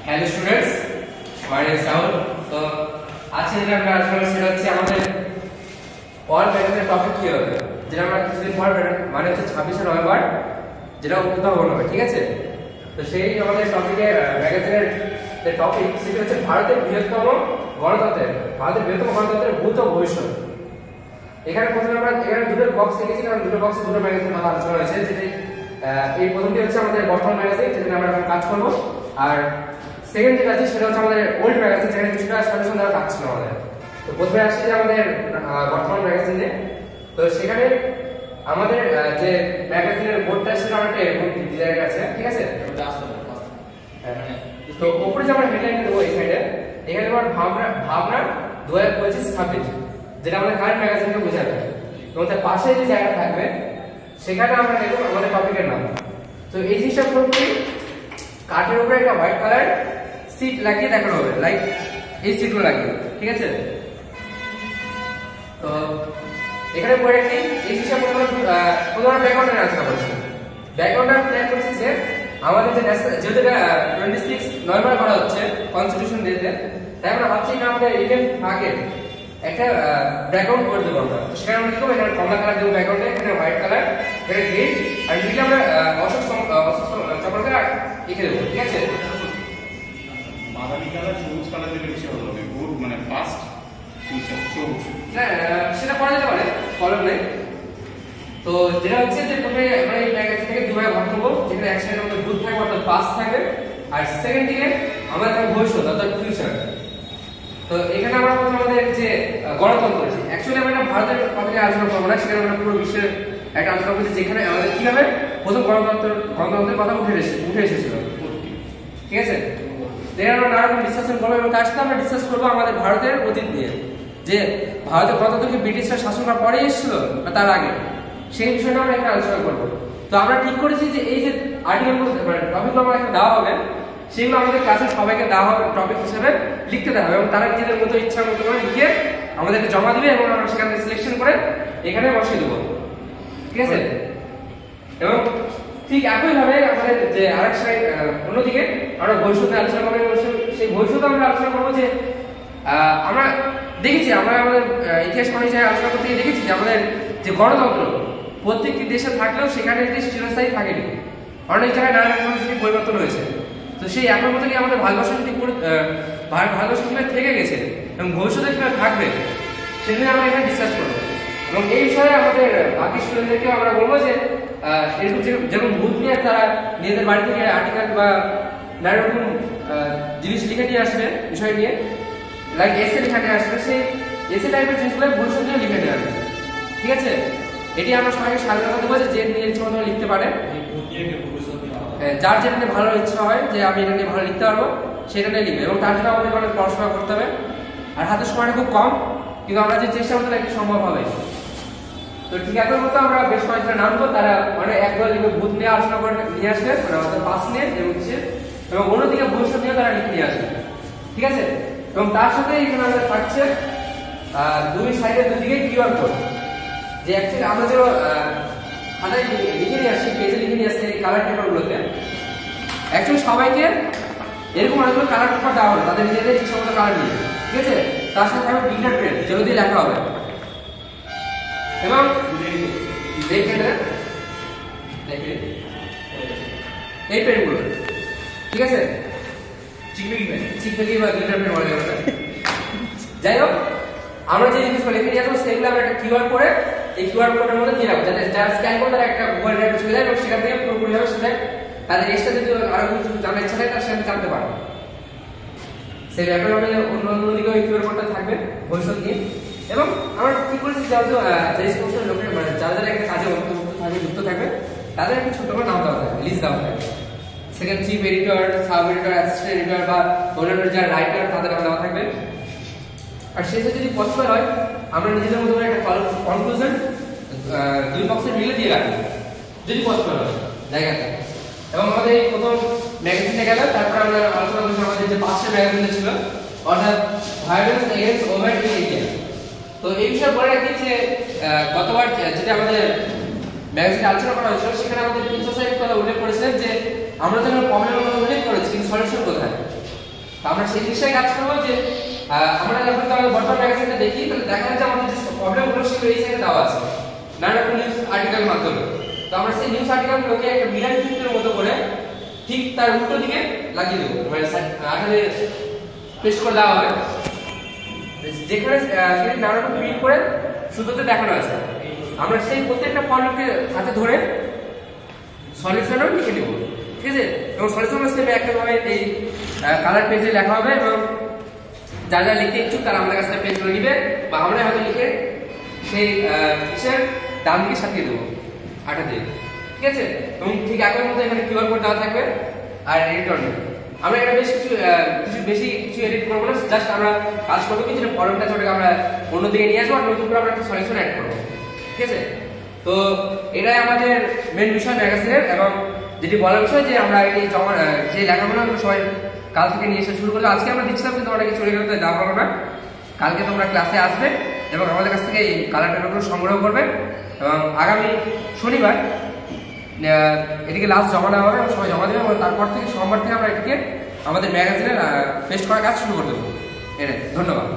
Hello students, my name is Rahul. So আজকে যেটা আমরা আলোচনা করব সেটা হচ্ছে আমাদের অল ম্যাগাজিনের টপিক কি হবে, যেটা আমরা কিছুদিন পর মানে হচ্ছে 26শে নভেম্বর যেটা উদ্বোধন হবে, ঠিক আছে? তো সেই আমাদের টপিকের ম্যাগাজিনের যে টপিক সেটা হচ্ছে ভারতের বৃহত্তম গণতন্ত্রের ভূত ও ভবিষ্যৎ। এখানে প্রথমে আমরা দুটো বক্স দেখেছি, কারণ দুটো বক্সে দুটো ম্যাগাজিনের কথা আলোচনা হয়েছে। যেটা এই প্রথমটি হচ্ছে আমাদের বর্তমান ম্যাগাজিন, যেখানে আমরা এখন কাজ করব, আর সেকেন্ড যেটা আছে সেটা হচ্ছে আমাদের ওল্ড ম্যাগাজিন, যেখানে কিছুটা সলিউশন দেওয়ার কাজ ছিল আমাদের। তো প্রথমে আসছি যে আমাদের বর্তমান ম্যাগাজিনে। তো সেখানে আমাদের যে ম্যাগাজিনের বোর্ডটা সেটা অনেকটা এরকম ডিজাইন আছে, ঠিক আছে? তো উপরে যে আমরা হেডলাইন দেবো এই সাইডে, এখানে আমার ভাবনা 2025-26, যেটা আমাদের কারেন্ট ম্যাগাজিনকে বোঝাবে, এবং তার পাশে যে জায়গা থাকবে সেখানে আমরা দেখব আমাদের টপিকের নাম। তো এই জিনিসটা পুরোপুরি কাঠের উপরে একটা হোয়াইট কালার সিট লাগিয়ে দেখানো হবে, লাইক এই সিটগুলো লাগিয়ে, ঠিক আছে? তো এখানে পড়ে রাখি এই জিনিসটা প্রথমে ব্যাকগ্রাউন্ডের আলোচনা করছি। ব্যাকগ্রাউন্ডটা প্ল্যান করছি যে আমাদের যে যেহেতু 26 নভেম্বর করা হচ্ছে কনস্টিটিউশন ডেতে, তাই আমরা ভাবছি যে আমাদের ইভেন্ট আগে একটা ব্যাকগ্রাউন্ড করে দেবো আমরা। সেখানে আমরা কি করবো, এখানে কমলা কালার দেবো ব্যাকগ্রাউন্ডে, এখানে হোয়াইট কালার, এখানে গ্রিন, আর মিডলে আমরা অশোক চক্রকে লিখে দেবো, ঠিক আছে? বাদামি কালার সবুজ কালার দিলে বেশি ভালো হবে, গুড মানে পাস্ট ফিউচার সবুজ। হ্যাঁ, সেটা করা যেতে পারে, প্রবলেম নেই। তো যেটা হচ্ছে যে প্রথমে আমরা এই ম্যাগাজিনটাকে দুই ভাগে ভাগ করবো, যেখানে এক সাইডে আমাদের গুড থাকবে অর্থাৎ পাস্ট থাকবে, আর সেকেন্ড দিকে আমরা থাকবে ভবিষ্যৎ অর্থাৎ ফিউচার। তো এখানে আমরা প্রথমে আমাদের যে গণতন্ত্র আছে, অ্যাকচুয়ালি আমরা ভারতের কথা নিয়ে আলোচনা করবো না, সেখানে আমরা পুরো বিশ্বের একটা আলোচনা করছি, যেখানে আমাদের কি হবে প্রথম গণতন্ত্রের কথা উঠে এসেছিল, ঠিক আছে? এখানে আমরা নানা রকম ডিসকাশন করবো, এবং তার সাথে আমরা ডিসকাস করবো আমাদের ভারতের অতীত নিয়ে, যে ভারতের গণতন্ত্রকে ব্রিটিশরা শাসন করার পরেই এসেছিল না তার আগে, সেই বিষয়টা আমরা এখানে আলোচনা করবো। তো আমরা ঠিক করেছি যে এই যে আর্টিকেলগুলো মানে টপিকগুলো আমার এখানে দেওয়া হবে, সেগুলো আমাদের ক্লাসে সবাইকে দেওয়া হবে টপিক হিসেবে লিখতে দেওয়া হবে, এবং তারা নিজেদের মতো ইচ্ছা মতো করে লিখে আমাদেরকে জমা দিবে, এবং আমরা সেখান থেকে সিলেকশন করে এখানে বসিয়ে দেবো, ঠিক আছে? এবং ঠিক একইভাবে আমাদের যে আরেক সাইড অন্যদিকে আমরা ভবিষ্যতে আলোচনা করবো, সেই ভবিষ্যতে আমরা আলোচনা করবো যে আমরা দেখেছি, আমরা আমাদের ইতিহাস অনেক জায়গায় আলোচনা করতে গিয়ে দেখেছি যে আমাদের যে গণতন্ত্র প্রত্যেকটি দেশে থাকলেও সেখানে একটি চিরস্থায়ী থাকেনি, অনেক জায়গায় নানা রকম পরিবর্তন হয়েছে। তো সেই এখন মতো কি আমাদের ভারতবর্ষ যদি ভারতবর্ষ কিভাবে থেকে গেছে এবং ভবিষ্যতে কিভাবে থাকবে সেটা আমরা এখানে ডিসকাস করবো, এবং এই বিষয়ে আমাদের বাকি স্টুডেন্টদেরকেও আমরা বলবো যে এরকম যেরকম ভূত নিয়ে তারা নিজেদের বাড়ি থেকে আর্টিকেল বা নানা রকম জিনিস লিখে নিয়ে আসবে বিষয় নিয়ে, লাইক এসে লিখে নিয়ে আসবে, সেই এসে টাইপের জিনিসগুলো ভবিষ্যৎ নিয়ে লিখে নিয়ে আসবে, ঠিক আছে? এটি আমরা সবাইকে স্বাধীনতা দেবো যে নিয়ে ইচ্ছা মতো লিখতে পারে, যার যেটা নিয়ে ভালো ইচ্ছা হয় যে আমি এটা নিয়ে ভালো লিখতে পারবো সেটা নিয়ে লিখবে, এবং তার জন্য আমাদের অনেক পড়াশোনা করতে হবে, আর হাতের সময়টা খুব কম, কিন্তু আমরা যে চেষ্টা করতে একটু সম্ভব হবে। তো ঠিক একই মতো আমরা বেশ কয়েকটা নামবো, তারা মানে একবার লিখবে ভূত নিয়ে আলোচনা করে নিয়ে আসবে, মানে আমাদের পাস নিয়ে এবং অন্যদিকে ভবিষ্যৎ নিয়ে তারা লিখে নিয়ে আসবে, ঠিক আছে? এবং তার সাথে এখানে আমাদের থাকছে দুই সাইডের দুদিকে কিউআর কোড, যে অ্যাকচুয়ালি আমরা যে খাতায় লিখে নিয়ে আসছি, পেজে লিখে নিয়ে আসছি এই কালার পেপারগুলোতে, অ্যাকচুয়ালি সবাইকে এরকম অনেকগুলো কালার পেপার দেওয়া হবে তাদের নিজেদের ইচ্ছা মতো কালার নিয়ে, ঠিক আছে? তার সাথে থাকবে গ্লিটার পেন, যেগুলো দিয়ে লেখা হবে, এবং এই পেনগুলো, ঠিক আছে? চিকমিকি বা গ্লিটার পেন বলা যাবে। যাই হোক, আমরা যে জিনিসগুলো লিখে নিয়ে আসবো সেগুলো আমরা একটা কিউআর করে এই কিউআর কোডের মধ্যে দিয়ে রাখবো, যাতে যারা স্ক্যান করে তারা একটা গুগল ড্রাইভে চলে যায়, এবং সেখান থেকে পুরোপুরিভাবে সেটা তাদের এক্সট্রা যদি আরো কিছু জানার ইচ্ছা থাকে তার সাথে জানতে পারবে। সেই ব্যাপারে আমাদের অন্যদিকে ওই কিউআর কোডটা থাকবে ভবিষ্যৎ নিয়ে, এবং আমরা কি করেছি যেহেতু যে সমস্ত লোকের মানে যারা যারা একটা কাজে যুক্ত থাকবে তাদের একটা ছোট করে নাম দেওয়া থাকবে, লিস্ট দেওয়া থাকবে। Second chief editor, sub editor, assistant editor বা অন্যান্য যারা রাইটার তাদের নাম দেওয়া থাকবে। আর শেষে যদি পসিবল হয় আমরা নিজেদের মধ্যে একটা কনক্লুশন দুই পক্ষের মিলে দিয়ে রাখবো, যদি পসিবল হয় জায়গাতে। এবং আমাদের এই প্রথম ম্যাগাজিনটা গেল, তারপর আমরা আলোচনা করছি আমাদের যে পাঁচটা ম্যাগাজিন ছিল, অর্থাৎ violence against women in India. তো এই বিষয়ে বলে রাখি যে গতবার যেটা আমাদের ম্যাগাজিনে আলোচনা করা হয়েছিল সেখানে আমাদের প্রিন্স সোসাইটির কথা উল্লেখ করেছিলেন যে আমরা যখন প্রবলেমের কথা উল্লেখ করেছি কিন্তু সলিউশন কোথায়, তো আমরা সেই জিনিসটাই কাজ করবো যে আমরা যখন বর্তমান ম্যাগাজিনটা দেখি তাহলে দেখা যাচ্ছে আমাদের যে প্রবলেমগুলো সেগুলো এই সাইডে দেওয়া আছে নানা নিউজ আর্টিকেল মাধ্যমে। তো আমরা সেই নিউজ আর্টিকেলগুলোকে একটা মিরার ফিল্মের মতো করে ঠিক তার উল্টো দিকে লাগিয়ে দেবো, মানে আঠালে পেস্ট করে দেওয়া হবে, যেখানে নানারকম প্রিন্ট করে সুতোতে দেখানো আছে। আমরা সেই প্রত্যেকটা পয়েন্টকে হাতে ধরে সলিউশনও লিখে নেব, ঠিক আছে। এবং সলিউশন স্টেপে একটা ভাবে এই কালার পেজে লেখা হবে এবং যা যা লিখতে ইচ্ছুক তারা আমাদের কাছ থেকে পেজগুলো নিবে বা আমরা হয়তো লিখে সেই কিসের ডান দিকে সাজিয়ে দেবো আটা দিয়ে, ঠিক আছে। এবং ঠিক একই মতো এখানে কিউআর কোড দেওয়া থাকবে আর এডিট করবে। আমরা এটা বেশ কিছু এডিট করবো না, জাস্ট আমরা কাজ করবো কি যেটা ফর্মটা ওটাকে আমরা অন্যদিকে নিয়ে আসবো আর নতুন করে আমরা একটা সলিউশন অ্যাড করবো, ঠিক আছে। তো এটাই আমাদের মেন বিষয় ম্যাগাজিনের। এবং যেটি বলার বিষয় যে আমরা এই যে লেখাগুলো আমরা সবাই কাল থেকে নিয়ে এসে শুরু করবো। আজকে আমরা দিচ্ছিলাম কিন্তু অনেকে চলে গেলে দেওয়া পারবো না। কালকে তোমরা ক্লাসে আসবে এবং আমাদের কাছ থেকে এই কালার পেপারগুলো সংগ্রহ করবে এবং আগামী শনিবার এটিকে লাস্ট জমা দেওয়া হবে এবং সবাই জমা দেবে এবং তারপর থেকে সোমবার থেকে আমরা এটিকে আমাদের ম্যাগাজিনে পেস্ট করার কাজ শুরু করে দেবো। ধন্যবাদ।